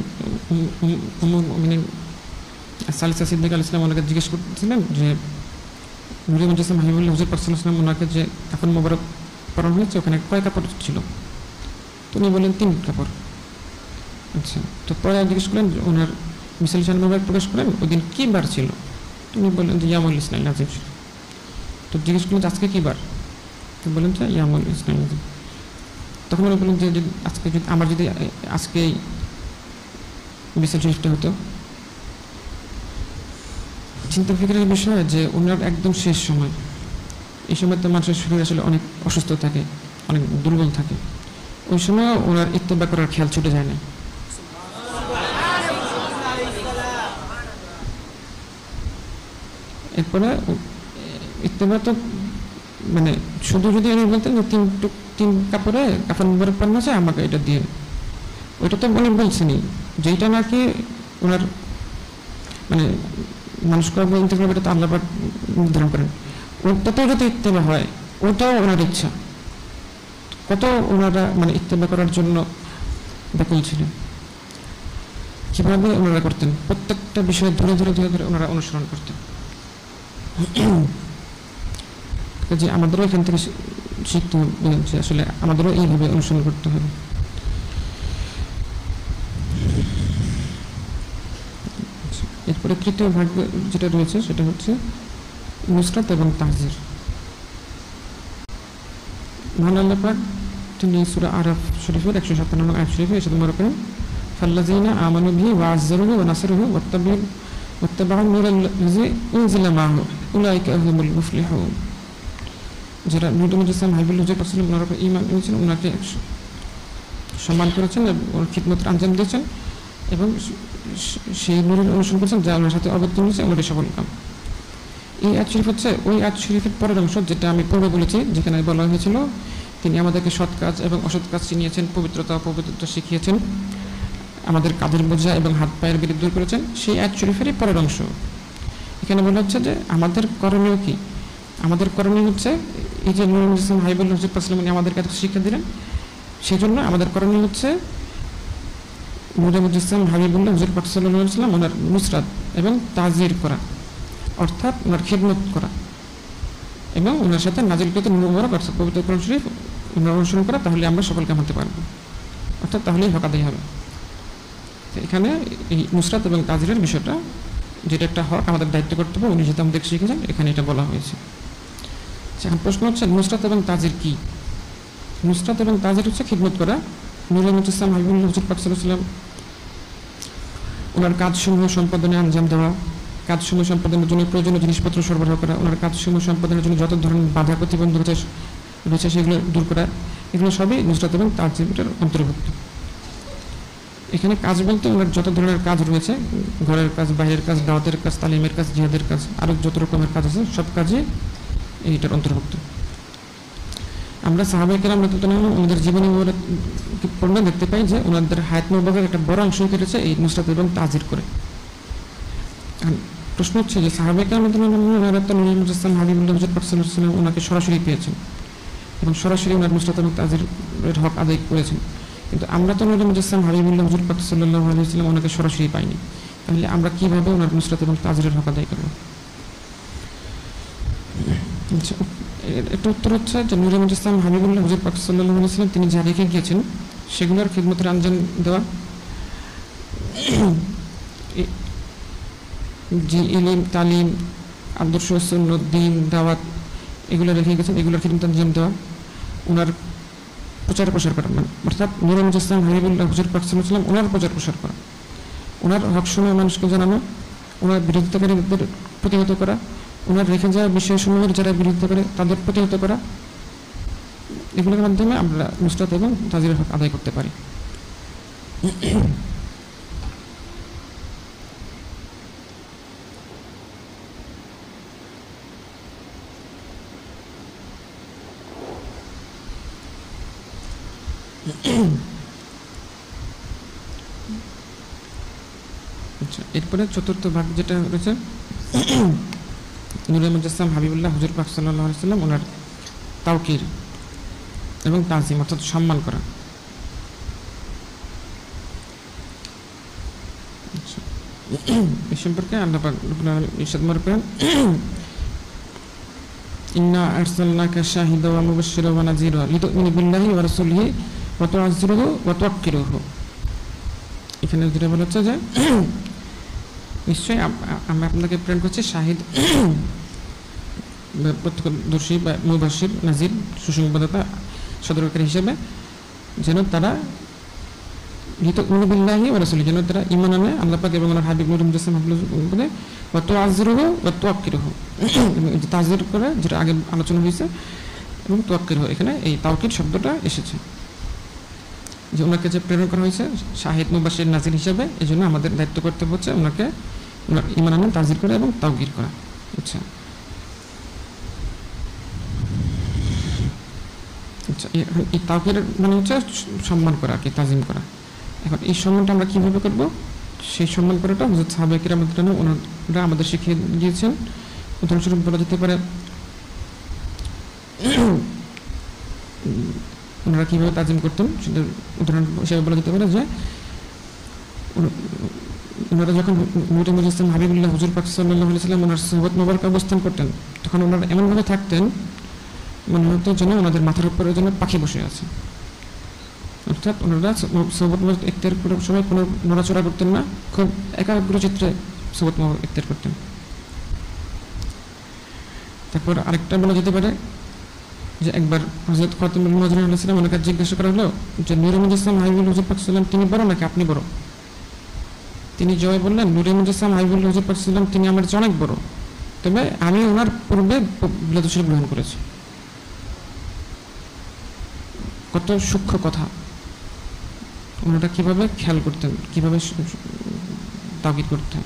মুমিনিন সালিসা সিদ্দিক আলাইহিস সালাম ওনাকে জিজ্ঞেস করছিলেন যে নূরুল ইসলাম হাবিবুল্লাহ হুজুর পাক সাল্লাল্লাহু আলাইহি ওয়াসাল্লাম ওনাকে যে কাফন মোবারক পরানো হয়েছে ওখানে কয় কাপড় ছিল? তো উনি বললেন 3 কাপড়। আচ্ছা, তো পরে জিজ্ঞেস করলেন ওনার মিসাল শান মোবারক প্রকাশ করেন ওই দিন কী বার ছিল? তিনি বললেন যে ইয়ামুল ইসনাইন আজিম। তো জিজ্ঞেস করলেন যে আজকে কী বার? তো বললেন যে ইয়ামুল ইসনাইন আজিম। তখন উনি বললেন যে আজকে যদি আমার যদি আজকে মিসাল শরীফটা হতো। চিন্তা ফিকিরের বিষয় যে ওনার একদম শেষ সময়, এই সময় তো মানুষের শরীর আসলে অনেক অসুস্থ থাকে, অনেক দুর্বল থাকে, ওই সময় ওনার ইত্তেবা করার খেয়াল ছুটে যায় না। এরপরে ইত্তেবা তো মানে শুধু যদি উনি বলতেন যে 3 কাপড়ে কাফন মোবারক পরানো আছে আমাকে এটা দিয়ে, ওইটা তো উনি বলছেনই, যেটা নাকি ওনার মানে মানুষ করবে ইন্তেকাল এটা তো আল্লাহ পাক নির্ধারণ করেন, ওটাতেও যদি ইত্তেবা হয় ওটাও ওনার ইচ্ছা। কত ওনারা মানে ইত্তেবা করার জন্য ব্যাকুল ছিলেন, কীভাবে ওনারা করতেন, প্রত্যেকটা বিষয় ধরে ধরে ধরে ধরে ওনারা অনুসরণ করতেন। যে আমাদেরও এখান থেকে শিখতে হবে যে আসলে আমাদেরও এইভাবে অনুসরণ করতে হবে। এরপরে তৃতীয় ভাগ যেটা রয়েছে সেটা হচ্ছে নুসরাত এবং তাহজির। মহান আল্লাহ পাক তিনি সূরা আরাফ শরীফের 157 নং আয়াত শরীফে এসে মনে করেন ফাল্লাযিনা আমানু বিহি ওয়া আযযারুহু ওয়া নাসারুহু ওয়াত্তাবাউ নূরাল্লাযী উনজিলা মাআহু উলাইকা হুমুল মুফলিহুন। যারা নূর মুজাসসাম হাবিবুল্লাহ হুজুর পাক সাল্লাল্লাহু আলাইহি ওয়া সাল্লাম ঈমান এনেছেন, ওনাকে সম্মান করেছেন এবং ওনার খিদমত আঞ্জাম দিয়েছেন এবং সেই নূরের অনুসরণ করেছেন যা ওনার সাথে অবতীর্ণ হয়েছে, ওনারই সফল কাম। এই আয়াত শরীফ হচ্ছে ওই আয়াত শরীফের পরের অংশ যেটা আমি পূর্বে বলেছি, যেখানে বলা হয়েছিল তিনি আমাদেরকে সৎ কাজ এবং অসৎ কাজ চিনিয়েছেন, পবিত্রতা অপবিত্রতা শিখিয়েছেন, আমাদের কাঁধের বোঝা এবং হাত পায়ের বিরুদ্ধ দূর করেছেন। সেই আয়াত শরীফেরই পরের অংশ। এখানে বলা হচ্ছে যে আমাদের করণীয় কি? আমাদের করণীয় হচ্ছে এই যে নূর মুজাসসাম হাবিবুল্লাহ হুজুর পাক সাল্লাল্লাহু আলাইহি ওয়া সাল্লাম আমাদেরকে এত শিক্ষা দিলেন, সেই জন্য আমাদের করণীয় হচ্ছে নূর মুজাসসাম হাবিবুল্লাহ হুজুর পাক সাল্লাল্লাহু আলাইহি ওয়া সাল্লাম ওনার নুসরাত এবং তাজির করা, অর্থাৎ ওনার খিদমত করা এবং ওনার সাথে নাজিলকৃত নূর মুবারক অর্থাৎ পবিত্র কোরআন শরীফ অনুসরণ করা। তাহলে আমরা সফলকাম হতে পারবো, অর্থাৎ তাহলেই হক আদায় হবে। এখানে এই নুসরাত এবং তাজিরের বিষয়টা, যেটা একটা হক আমাদের দায়িত্ব কর্তব্য, উনি যেটা আমাদের শিখেছেন, এখানে এটা বলা হয়েছে। এখন প্রশ্ন হচ্ছে নুসরাত এবং তাজির কি? নুসরাত এবং তাজির হচ্ছে খিদমত করা। নূর মুজাসসাম হাবিবুল্লাহ হুজুর পাক সাল্লাল্লাহু আলাইহি ওয়া সাল্লাম ওনার কাজসমূহ সম্পাদনে আঞ্জাম দেওয়া, কাজসমূহ সম্পাদনের জন্য প্রয়োজনীয় জিনিসপত্র সরবরাহ করা, ওনার কাজসমূহ সম্পাদনের জন্য যত ধরনের বাধা প্রতিবন্ধকতা রয়েছে সেগুলো দূর করা, এগুলো সবই নুসরাত এবং তাজিরের অন্তর্ভুক্ত। এখানে কাজ বলতে ওনার যত ধরনের কাজ রয়েছে, ঘরের কাজ, বাইরের কাজ, দাওয়াতের কাজ, তালিমের কাজ, জিহাদের কাজ, আরও যত রকমের কাজ আছে সব কাজই এইটার অন্তর্ভুক্ত। আমরা সাহাবায়ে কেরাম রাদিয়াল্লাহু আনহুম ওনাদের জীবনী পড়লে দেখতে পাই যে ওনাদের হায়াত মুবারকের একটা বড় অংশ কেটেছে এই নুসরাত এবং তাজির করে। প্রশ্ন হচ্ছে যে সাহাবায়ে কেরাম রাদিয়াল্লাহু আনহুম ওনারা তো নূর মুজাসসাম হাবিবুল্লাহ হুজুর পাক সাল্লাল্লাহু আলাইহি ওয়া সাল্লাম ওনাকে সরাসরি পেয়েছেন এবং সরাসরি ওনার নুসরাত এবং তাজিরের হক আদায় করেছেন, কিন্তু আমরা তো নূর মুজাসসাম হাবিবুল্লাহ হুজুর পাক সাল্লাল্লাহু আলাইহি ওয়া সাল্লাম ওনাকে সরাসরি পাইনি। তাহলে আমরা কিভাবে ওনার নুসরাত এবং তাজিরের হক আদায় করব? একটা উত্তর হচ্ছে যে নূর মুজাসসাম হাবিবুল্লাহ হুজুর পাক সাল্লাল্লাহু আলাইহি ওয়া সাল্লাম তিনি যা রেখে গিয়েছেন সেগুলোর খিদমতের আঞ্জাম দেওয়া, যে ইলম, তালিম, আদর্শ, সুন্নাত, দ্বীন, দাওয়াত এগুলো রেখে গেছেন, এগুলোর খিদমতের আঞ্জাম দেওয়া, ওনার প্রচার প্রসার করা, অর্থাৎ নূর মুজাসসাম হাবিবুল্লাহ হুজুর পাক সাল্লাল্লাহু আলাইহি ওয়া সাল্লাম ওনার প্রচার প্রসার করা, ওনার হকসমূহ মানুষকে জানানো, ওনার বিরোধিতাকারীদের প্রতিহত করা, ওনার রেখে যাওয়া বিষয়সমূহের যারা বিরোধিতা করে তাদের প্রতিহত করা, এগুলোর মাধ্যমে আমরা নুসরাত এবং তাজিরের হক আদায় করতে পারি। আচ্ছা, এরপরে চতুর্থ ভাগ যেটা রয়েছে নূর মুজাসসাম হাবিবুল্লাহ হুজুর পাক সাল্লাল্লাহু আলাইহি ওয়াসাল্লাম ওনার তাওকির এবং তাজিম অর্থাৎ সম্মান করা। এই সম্পর্কে আল্লাহ পাক রব্বুল আলামিন ইরশাদ করেন ইন্না আরসালনাকা শাহিদাও ওয়া মুবাশশিরাও ওয়া নাযীরা লিতু'মিনু বিল্লাহি ওয়া রাসূলিহি ওয়া তু'আযজিরুহু ওয়া তুওয়াক্কিরুহু। এখানে যেটা বলা হচ্ছে যে নিশ্চয়ই আমরা আপনাকে প্রেরণ করছি শাহিদ, প্রত্যক্ষদর্শী বা মুবাশশির, নাযীর, সুসংবাদদাতা, সতর্ককারী হিসেবে, যেন তারা লিতু'মিনু বিল্লাহি ওয়া রাসূলিহি, যেন তারা ঈমান আনে আল্লাহ পাক এবং ওনার হাবিব নূর মুজাসসাম হাবিবুল্লাহ ওয়া তু'আযজিরুহু ওয়া তুওয়াক্কিরুহু, তাজির করে যেটা আগে আলোচনা হয়েছে, এবং তুওয়াক্কিরুহু এখানে এই তাওকির শব্দটা এসেছে যে ওনাকে যে প্রেরণ করা হয়েছে শাহিদ, মুবাশশির, নাযীর হিসেবে, এই জন্য আমাদের দায়িত্ব কর্তব্য হচ্ছে ওনাকে ওনার ঈমান আনে, তাজির করা এবং তাওকির করা। আচ্ছা আচ্ছা এই তাওকির মানে হচ্ছে সম্মান করা, কি তাজিম করা। এখন এই সম্মানটা আমরা কীভাবে করবো? সেই সম্মান করাটা হযরত সাহাবায়ে কিরাম রাদিয়াল্লাহু আনহুম ওনারা আমাদের শিখিয়ে দিয়েছেন। উদাহরণস্বরূপ বলা যেতে পারে ওনারা কীভাবে তাজিম করতেন সেটা উদাহরণ হিসেবে বলা যেতে পারে যে ওনারা যখন নূর মুজাসসাম হাবিবুল্লাহ হুজুর পাক সাল্লাল্লাহু আলাইহি ওয়াসাল্লাম ওনার সুহবত মোবারক অবস্থান করতেন, তখন ওনারা এমনভাবে থাকতেন মনে হতো যেন ওনাদের মাথার উপরে যেন পাখি বসে আছে, অর্থাৎ ওনারা সুহবত মোবারক ইখতিয়ার করার সময় কোনো নড়াচড়া করতেন না, খুব একাগ্রচিত্তে সুহবত মোবারক ইখতিয়ার করতেন। তারপর আরেকটা বলা যেতে পারে যে একবার হযরত ফাতিমা মুহাজিরিন আলাইহিস সালাম ওনাকে জিজ্ঞাসা করা হলো যে নূরে মুজাসসাম হাবিবুল হুজুর পাক সাল্লাল্লাহু আলাইহি ওয়াসাল্লাম তিনি বড় নাকি আপনি বড়? তিনি জবাবে বললেন নূরে মুজাসসাম হাবিবুল হুজুর পাক সাল্লাল্লাহু আলাইহি ওয়াসাল্লাম তিনি আমার চেয়ে অনেক বড়, তবে আমি ওনার পূর্বে বিলাদুল শরীফ গ্রহণ করেছি। কত সূক্ষ্ম কথা, ওনারা কিভাবে খেয়াল করতেন, কিভাবে তাকিদ করতেন।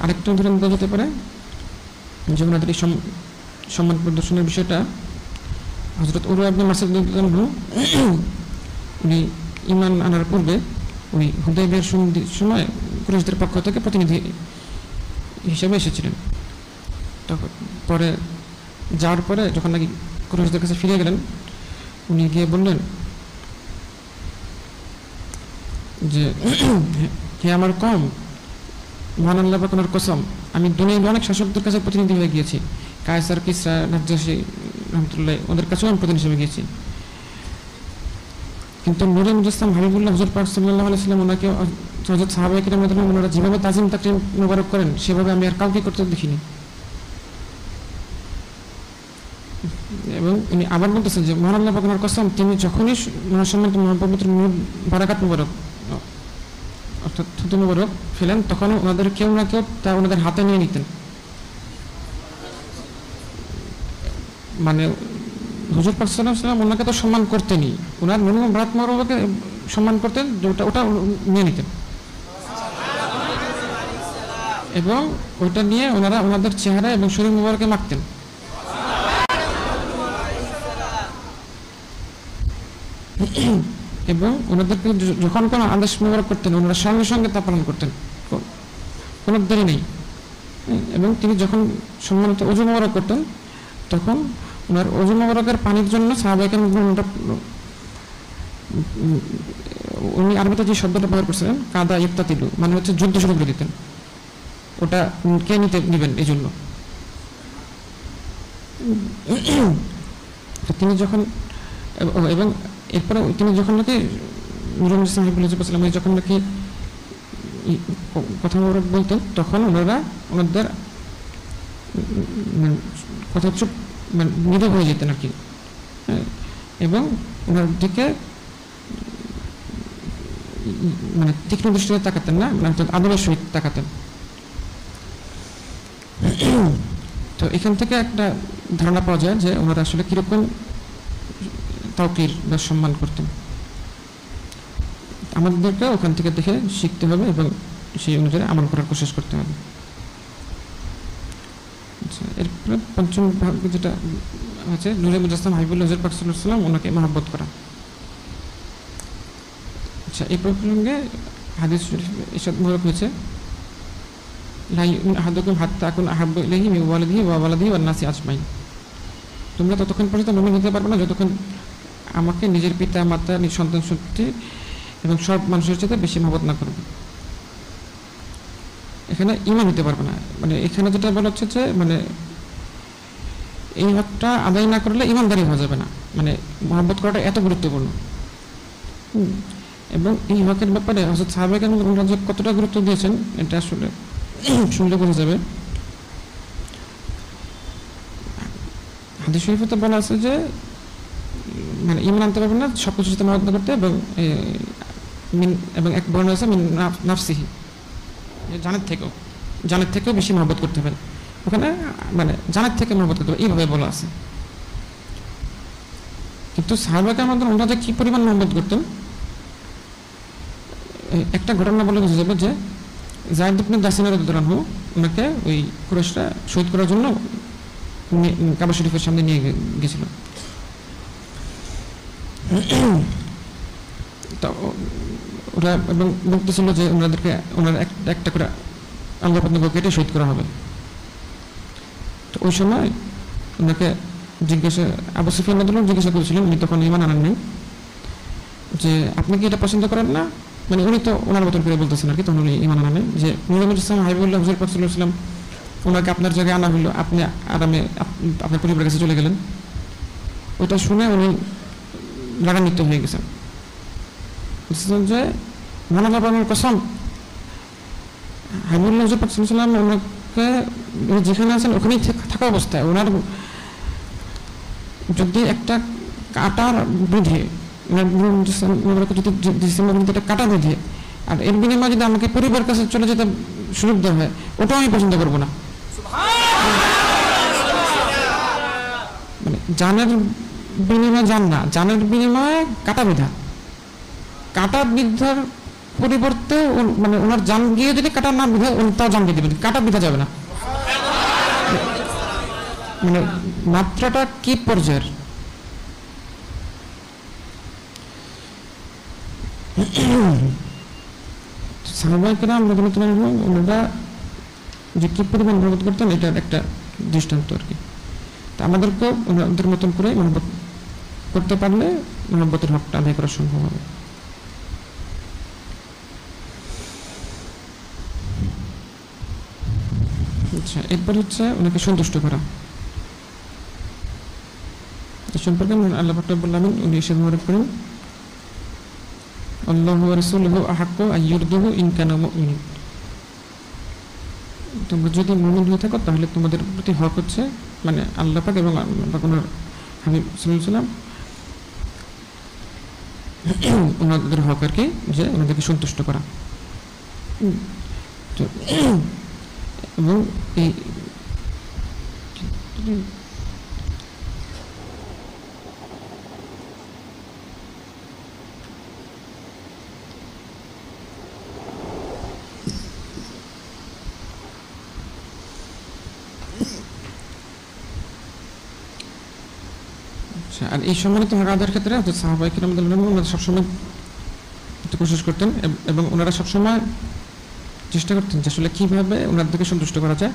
আরেকটা উদাহরণ দেওয়া যেতে পারে যে ওনাদের এই সম্মান প্রদর্শনের বিষয়টা। হযরত উরওয়া ইবনে মাসউদ রাদিয়াল্লাহু আনহু উনি ঈমান আনার পূর্বে উনি হুদায়বিয়ার সন্ধির সময় কুরাইশদের পক্ষ থেকে প্রতিনিধি হিসেবে এসেছিলেন। তখন পরে যাওয়ার পরে যখন নাকি কুরাইশদের কাছে ফিরে গেলেন, উনি গিয়ে বললেন যে হে আমার কওম, মহান আল্লাহ পাক ওনার কসম, আমি দুনিয়ার অনেক শাসকদের কাছে প্রতিনিধি হয়ে গিয়েছি, কায়সার, কিসরা, নাজ্জাশী রহমতুল্লাহ ওদের কাছেও আমি প্রতিনিধি হিসেবে গিয়েছি, কিন্তু নূরে মুজাসসাম হাবিবুল্লাহ হুজুর পাক সাল্লাল্লাহু আলাইহি ওয়াসাল্লাম ওনাকে হযরত সাহাবায়ে কিরাম রাদিয়াল্লাহু আনহুম ওনারা যেভাবে তাজিম তাকরীম মোবারক করেন সেভাবে আমি আর কাউকে করতে দেখিনি। এবং উনি আবার বলতেছেন যে মহান আল্লাহ পাক ওনার কসম, তিনি যখনই ওনার সম্মানিত মহাপবিত্র নূর বারাকাত মোবারক অর্থাৎ থুতু মোবারক ফেলেন তখন ওনাদের কেউ না কেউ তা ওনাদের হাতে নিয়ে নিতেন। মানে হুজুর পাক সাল্লাল্লাহু আলাইহি ওয়াসাল্লাম ওনাকে তো সম্মান করতেনই, ওনার নূর বারাকাত মোবারককে সম্মান করতেন, ওটা নিয়ে নিতেন এবং ওটা নিয়ে ওনারা ওনাদের চেহারা এবং শরীর মোবারকে মাখতেন। এবং ওনাদেরকে যখন কোনো আদেশ মোবারক করতেন ওনারা সঙ্গে সঙ্গে তা পালন করতেন, কোনো দেরি নেই। এবং তিনি যখন সম্মানিত ওযু মোবারক করতেন তখন ওনার ওযু মোবারকের পানির জন্য সাহাবায়ে কেরাম উনি আরবিতে যে শব্দটা ব্যবহার করছিলেন কাদা ইফতাতিলু, মানে হচ্ছে যুদ্ধ শুরু করে দিতেন, ওটা কে নিবেন এই জন্য। তিনি যখন এবং এরপরে তিনি যখন নাকি নূরে মুজাসসাম হাবিবুল্লাহ সাল্লাল্লাহু আলাইহি যখন নাকি কথা বলতেন তখন ওনারা ওনাদের কথা চুপ নীরব হয়ে যেতেন আর কি, এবং ওনার দিকে মানে তীক্ষ্ণ দৃষ্টিতে তাকাতেন না, মানে আদরের সহিত তাকাতেন। তো এখান থেকে একটা ধারণা পাওয়া যায় যে ওনারা আসলে কিরকম তাওকির বা সম্মান করতেন। আমাদেরকে ওখান থেকে দেখে শিখতে হবে এবং সেই অনুযায়ী আমল করার কোশিশ করতে হবে। এরপরে পঞ্চম ভাগ যেটা আছে নূরে মুজাসসাম হাবিবুল্লাহ হুজুর পাক সাল্লাল্লাহু আলাইহি ওয়াসাল্লাম ওনাকে মহব্বত করা। আচ্ছা, এই প্রসঙ্গে হাদিস শরীফে ইরশাদ মোবারক হয়েছে লা ইউমিনু আহাদুকুম হাত্তা আকুনা আহাব্বু ইলাইহি মিন ওয়ালিদিহি ওয়া ওয়ালাদিহি ওয়ান নাসি আজমাইন, তোমরা ততক্ষণ পর্যন্ত মুমিন হতে পারবে না যতক্ষণ আমাকে নিজের পিতা মাতা সন্তান সন্ততি এবং সব মানুষের সাথে বেশি মহব্বত না করবে। এখানে ঈমান হতে পারবে না, মানে এখানে যেটা বলা হচ্ছে যে মানে এই হকটা আদায় না করলে ঈমানদারি হয়ে যাবে না, মানে মহব্বত করাটা এত গুরুত্বপূর্ণ। এবং এই হকের ব্যাপারে হযরত সাহাবায়ে কেরাম ওনারা যে কতটা গুরুত্ব দিয়েছেন এটা আসলে শুনলে বোঝা যাবে। হাদিস শরীফে তো বলা আছে যে মানে ঈমান আনতে পারবে না সবকিছুর সাথে মহব্বত করতে, এবং এক বর্ণ আছে মিন নাফসিহি, জানের থেকেও বেশি মহব্বত করতে হবে। ওখানে মানে জানের থেকে মহব্বত করতে হবে এইভাবে বলা আছে। কিন্তু সাহাবায়ে কেরাম ওনারা যে কি পরিমাণ মহব্বত করতেন একটা ঘটনা বলে বোঝা যাবে যে যায়েদ ইবনে দাসিন রাদিয়াল্লাহু আনহু ওনাকে ওই কুরাইশরা শহীদ করার জন্য কাবা শরীফের সামনে নিয়ে গেছিল। তো ওরা এবং বলতেছিল যে ওনারা একটা করে আল্লাহ পথে কেটে শহীদ করা হবে। তো ওই সময় ওনাকে আবু সুফিয়ান রাদিয়াল্লাহু জিজ্ঞাসা করেছিলেন, উনি তখন ঈমান আনেন নাই, যে আপনি কি এটা পছন্দ করেন না, মানে উনি তো ওনার মতন করে বলতেছেন আর কি, তখন উনি ঈমান আনেন নাই যে নূরে মুজাসসাম হাবিবুল্লাহ হুজুর পাক সাল্লাল্লাহু আলাইহি ওয়াসাল্লাম ওনাকে আপনার জায়গায় আনা হলো, আপনি আরামে আপনার পরিবারের কাছে চলে গেলেন। ওটা শুনে উনি রাগান্বিত হয়ে গেছেন, বলছেন যে মহান আল্লাহর কসম হাবিবুল্লাহ হুজুর পাক সাল্লাল্লাহু আলাইহি ওয়াসাল্লাম হককে যেখানে আছেন ওখানেই থাকা অবস্থায় ওনার যদি একটা কাটার বিধে যদি ডিসেম্বর একটা কাটা বিধে আর এর বিনিময়ে যদি আমাকে পরিবার কাছে চলে যেতে সুযোগ দেওয়া হয় ওটাও আমি পছন্দ করবো না। মানে জানের বিনিময়ে জান না, জানের বিনিময়ে কাটা বিধা, কাটা বিধার পরিবর্তে মানে ওনার জান গিয়ে যদি কাটা না বিধা তাও জান দিয়ে দেবেন, কাটা বিধা যাবে না। মানে মাত্রাটা কি পর্যায়ের? সাহাবায়ে কেরাম রাদিয়াল্লাহু আনহুম ওনারা যে কি পরিমাণ মহব্বত করতেন এটার একটা দৃষ্টান্ত আর কি। তা আমাদেরকেও ওনাদের মতন করে মহব্বত করতে পারলে মহব্বতের হকটা আদায় করা সম্ভব হবে। আচ্ছা, এরপর হচ্ছে ওনাকে সন্তুষ্ট করা। এ সম্পর্কে আল্লাহ পাক রব্বুল আলামিন উনি এসে ব্যবহার করেন আল্লাহু ওয়া রাসূলুহু আহাক্কু আইয়ুরদুহু ইন কানু মুমিনিন। তোমরা যদি মুমিন হয়ে থাকো তাহলে তোমাদের প্রতি হক হচ্ছে মানে আল্লাহ পাক এবং ওনার হাবিব সাল্লাল্লাহু আলাইহি ওয়াসাল্লাম ওনাদের হক আর কি যে ওনাদেরকে সন্তুষ্ট করা। এবং এই আর এই সম্মানিত হক আদায়ের ক্ষেত্রে সাহাবায়ে কেরাম ওনারা সবসময় কোশিশ করতেন এবং ওনারা সবসময় চেষ্টা করতেন যে আসলে কীভাবে ওনাদেরকে সন্তুষ্ট করা যায়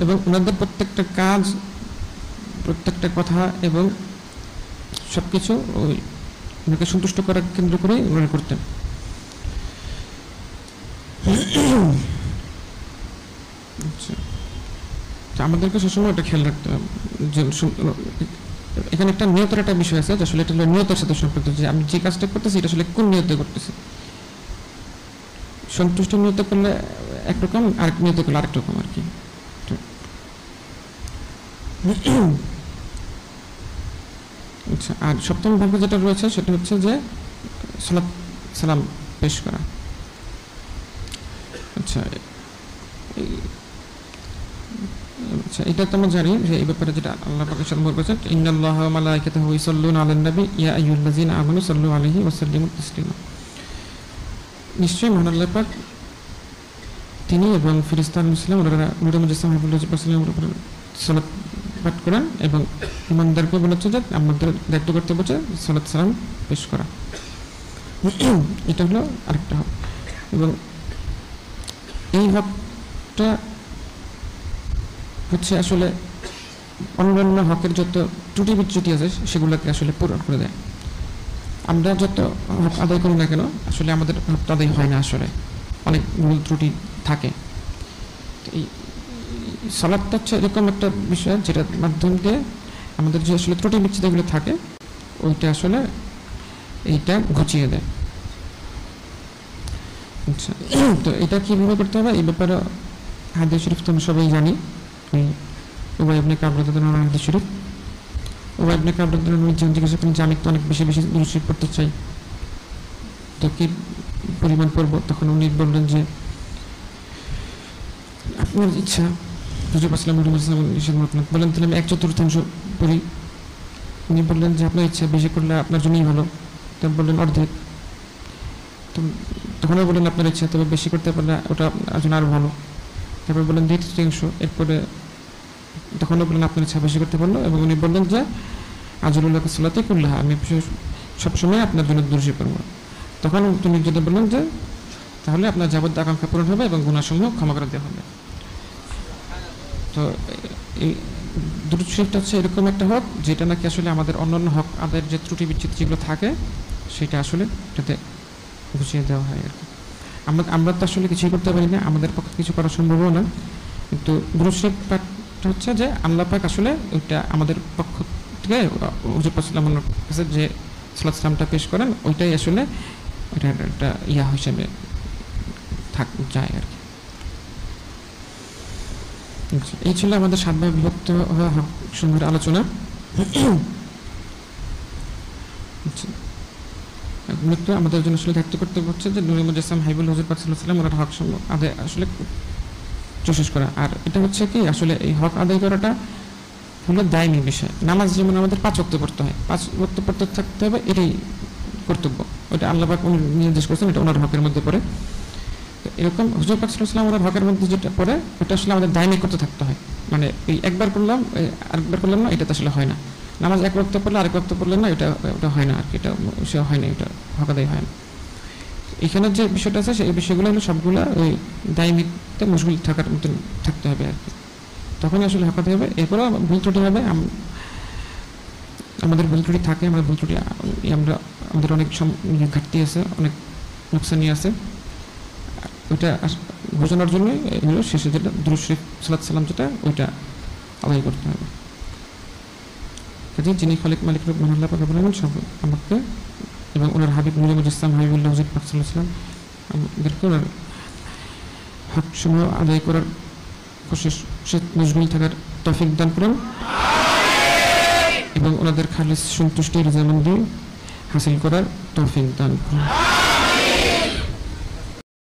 এবং ওনাদের প্রত্যেকটা কাজ, প্রত্যেকটা কথা এবং সব কিছু ওই ওনাকে সন্তুষ্ট করার কেন্দ্র করেই ওনারা করতেন। আচ্ছা, আমাদেরকে সবসময় এটা খেয়াল রাখতে হবে যে এখানে একটা নিয়তের একটা বিষয় আছে, আসলে এটা হলো নিয়তের সাথে সম্পর্কিত যে আমি যে কাজটা করতেছি এটা আসলে কোন নিয়তে করতেছি। সন্তুষ্ট নিয়ত করলে একরকম, আরেক নিয়ত করলে আরেক রকম আর কি। আচ্ছা, আর সপ্তম ভাগে যেটা রয়েছে সেটা হচ্ছে যে সালাত সালাম পেশ করা। আচ্ছা, আচ্ছা, এটা তো আমরা জানি যে এই ব্যাপারে যেটা আল্লাহ পাক সম্পর্ক করেছেন ইন্নাল্লাহা ওয়া মালাইকাতাহু ইউসাল্লুনা আলান নবী ইয়া আইয়ুহাল্লাযীনা আমানু সাল্লু আলাইহি ওয়া সাল্লিমু তাসলিমা। নিশ্চয়ই মহান আল্লাহ পাক তিনি এবং ফেরেশতা মুসলিম ওনারা নূরে মুজাসসাম হাবিবুল্লাহ উপর সালাত পাঠ করেন এবং ইমানদারকে বলেছে যে আমাদের দায়িত্ব করতে বলছে সালাত সালাম পেশ করা। এটা হলো আরেকটা হক এবং এই হকটা হচ্ছে আসলে অন্যান্য হকের যত ত্রুটি বিচ্যুতি আছে সেগুলোকে আসলে পূরণ করে দেয়। আমরা যত হক আদায় করি না কেন আসলে আমাদের হক আদায় হয় না, আসলে অনেক মূল ত্রুটি থাকে। এই সালাতটা হচ্ছে এরকম একটা বিষয় যেটার মাধ্যম দিয়ে আমাদের যে আসলে ত্রুটি বিচ্যুতিগুলো থাকে ওইটা আসলে এইটা ঘুচিয়ে দেয়। আচ্ছা, তো এটা কীভাবে করতে হবে এই ব্যাপারে হাদিস শরীফ তো আমরা সবাই জানি। উবাই ইবনে কাব রাদিয়াল্লাহু আনহু হাদিস শরীফ, উবাই ইবনে কাব রাদিয়াল্লাহু আনহু জিজ্ঞাসা করেন যে আমি তো অনেক বেশি বেশি দুরূদ শরীফ পড়তে চাই, তো কি পরিমাণ পড়ব? তখন উনি বললেন যে আপনার ইচ্ছা। হুজুর আসসালামু আলাইহি ওয়াসাল্লাম বললেন তাহলে আমি 1/4 পড়ি। উনি বললেন যে আপনার ইচ্ছা, বেশি করলে আপনার জন্যই ভালো। তো বললেন অর্ধেক। তো তখন বললেন আপনার ইচ্ছা, তবে বেশি করতে পারলে ওটা জন্য আরও ভালো। তারপরে বললেন 2/3। এরপরে তখনও বললেন আপনার ইচ্ছা, বেশি করতে পারলো এবং উনি বললেন যে আজরুল্লাহ সালাতে করলে আমি সবসময় আপনার জন্য দুরূদ শরীফ পড়ব। তখন তুমি যেটা বললেন যে তাহলে আপনার যাবতীয় আকাঙ্ক্ষা পূরণ হবে এবং গুনাহসমূহ ক্ষমা করে দেওয়া হবে। তো এই দুরূদ শরীফটা হচ্ছে এরকম একটা হক যেটা নাকি আসলে আমাদের অন্যান্য হক আদায়ের যে ত্রুটি বিচ্যুতি যেগুলো থাকে সেটা আসলে এটাতে গুছিয়ে দেওয়া হয় আর কি। আমরা তো আসলে কিছুই করতে পারি না, আমাদের পক্ষে কিছু করা সম্ভবও না, কিন্তু দুরূদ শরীফ পাঠটা হচ্ছে যে আল্লাহ পাক আসলে ওইটা আমাদের পক্ষ থেকে হুজুর সাল্লাল্লাহু আলাইহি ওয়াসাল্লামের কাছে যে সালাত সালামটা পেশ করেন ওইটাই আসলে এটা একটা হিসেবে যায় আর কি। আচ্ছা, এই ছিল আমাদের 7 ভাগে বিভক্ত হওয়া হক সমূহের আলোচনা। আচ্ছা, মূলত আমাদের জন্য আসলে দায়িত্ব করতে হচ্ছে যে নূরে মুজাসসাম হাবিবুল হুজুর পাক সাল্লাল্লাহু আলাইহি ওয়াসাল্লাম ওনার হক সমূহ আদায় আসলে প্রসেস করা। আর এটা হচ্ছে কি আসলে এই হক আদায় করাটা হলো দায়নি বিষয়। নামাজ যেমন আমাদের 5 ওয়াক্ত পড়তে হয়, 5 ওয়াক্ত পড়তে থাকতে হবে, এটাই কর্তব্য। ওইটা আল্লাহ পাক উনি নির্দেশ করেছেন, এটা ওনার হকের মধ্যে পড়ে। তো এরকম হুজুর পাক সাল্লাল্লাহু আলাইহি ওয়াসাল্লাম ওনার হকের মধ্যে যেটা পড়ে ওটা আসলে আমাদের দায়নি করতে থাকতে হয়। মানে এই একবার করলাম আরেকবার করলাম না, এটা তো আসলে হয় না। নামাজ 1 ওয়াক্ত পড়লে আরেক ওয়াক্ত পড়লে না, এটা হয় না আর কি, এটা সে হয় না, এটা হক আদায় হয় না। এখানে যে বিষয়টা আছে সেই বিষয়গুলো হলো সবগুলো ওই দায়মিতে মশগুল থাকার মতন থাকতে হবে আর কি, তখনই আসলে হক আদায় হবে। এরপরও ভুল ত্রুটি হবে, আমাদের ভুল ত্রুটি থাকে, আমাদের ভুল ত্রুটি আমাদের অনেক ঘাটতি আছে, অনেক নোকসানি আছে। ওইটা ঘোষণার জন্য এগুলো শেষে যেটা দুরূদ শরীফ সালাত সালাম যেটা ওইটা আদায় করতে হবে। কাজে যিনি খালিক মালিক রূপ মহাল্লা পাক বলেন সব আমাকে এবং ওনার হাবিব নূরে মুজাসসাম হাবিবুল্লাহ হুজুর পাক সাল্লাল্লাহু আলাইহি ওয়াসাল্লাম আমাদেরকে ওনার হক সমূহ আদায় করার কোশিশ মশগুল থাকার তৌফিক দান করুন এবং ওনাদের খালিস সন্তুষ্টি রিজামন্দি হাসিল করার তৌফিক দান করুন।